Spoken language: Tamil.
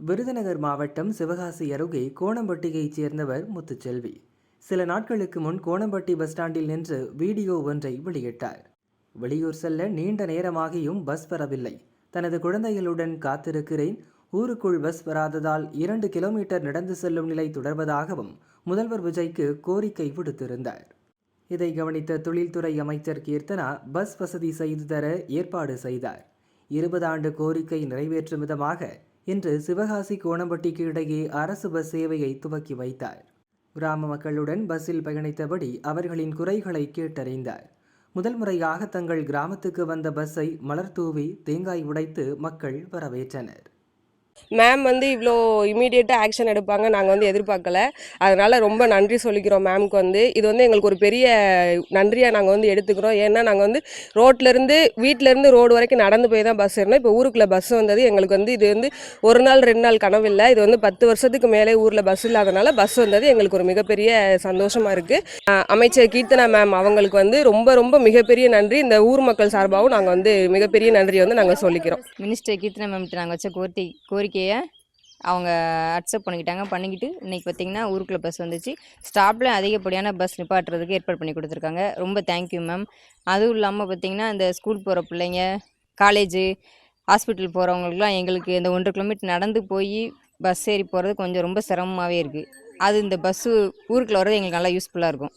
விருதுநகர் மாவட்டம் சிவகாசி அருகே கோணம்பட்டியைச் சேர்ந்தவர் முத்துச்செல்வி. சில நாட்களுக்கு முன் கோணம்பட்டி பஸ் ஸ்டாண்டில் நின்று வீடியோ ஒன்றை வெளியிட்டார். வெளியூர் செல்ல நீண்ட நேரமாகியும் பஸ் வரவில்லை. தனது குழந்தைகளுடன் காத்திருக்கிறேன். ஊருக்குள் பஸ் வராததால் 2 கிலோமீட்டர் நடந்து செல்லும் நிலை தொடர்வதாகவும் முதல்வர் விஜய்க்கு கோரிக்கை விடுத்திருந்தார். இதை கவனித்த தொழில்துறை அமைச்சர் கீர்த்தனா பஸ் வசதி செய்து தர ஏற்பாடு செய்தார். 20 ஆண்டு கோரிக்கை நிறைவேற்றும் விதமாக இன்று சிவகாசி கோணம்பட்டிக்கு இடையே அரசு பஸ் சேவையை துவக்கி வைத்தார். கிராம மக்களுடன் பஸ்ஸில் பயணித்தபடி அவர்களின் குறைகளை கேட்டறிந்தார். முதல் முறையாக தங்கள் கிராமத்துக்கு வந்த பஸ்ஸை மலர் தூவி தேங்காய் உடைத்து மக்கள் வரவேற்றனர். மேம் இவ்வளோ இமீடியட்டாக ஆக்ஷன் எடுப்பாங்க நாங்கள் எதிர்பார்க்கல. அதனால் ரொம்ப நன்றி சொல்லிக்கிறோம் மேம்க்கு. இது எங்களுக்கு ஒரு பெரிய நன்றியாக நாங்கள் எடுத்துக்கிறோம். ஏன்னா நாங்கள் ரோட்லேருந்து வீட்டிலேருந்து ரோடு வரைக்கும் நடந்து போய் தான் பஸ் ஏறினோம். இப்போ ஊருக்குள்ளே பஸ் வந்தது எங்களுக்கு இது ஒரு நாள் 2 நாள் கனவில்லை. இது 10 வருஷத்துக்கு மேலே ஊரில் பஸ் இல்லாதனால பஸ் வந்தது எங்களுக்கு ஒரு மிகப்பெரிய சந்தோஷமாக இருக்குது. அமைச்சர் கீர்த்தனா மேம் அவங்களுக்கு ரொம்ப ரொம்ப மிகப்பெரிய நன்றி. இந்த ஊர் மக்கள் சார்பாகவும் நாங்கள் மிகப்பெரிய நன்றியை நாங்கள் சொல்லிக்கிறோம். மினிஸ்டர் கீர்த்தனா மேம்கிட்ட நாங்கள் வச்ச கோரிக்கையை அவங்க அக்செப்ட் பண்ணிக்கிட்டு இன்றைக்கி பார்த்திங்கன்னா ஊருக்குள்ளே பஸ் வந்துச்சு. ஸ்டாப்பில் அதிகப்படியான பஸ் நிப்பாட்டுறதுக்கு ஏற்பாடு பண்ணி கொடுத்துருக்காங்க. ரொம்ப தேங்க்யூ மேம். அதுவும் இல்லாமல் பார்த்திங்கன்னா இந்த ஸ்கூல் போகிற பிள்ளைங்க, காலேஜு, ஹாஸ்பிட்டல் போகிறவங்களுக்குலாம் எங்களுக்கு இந்த 1.5 கிலோமீட்டர் நடந்து போய் பஸ் ஏறி போகிறது கொஞ்சம் ரொம்ப சிரமமாகவே இருக்குது. அது இந்த பஸ்ஸு ஊருக்குள்ளே வர்றது எங்களுக்கு நல்லா யூஸ்ஃபுல்லாக இருக்கும்.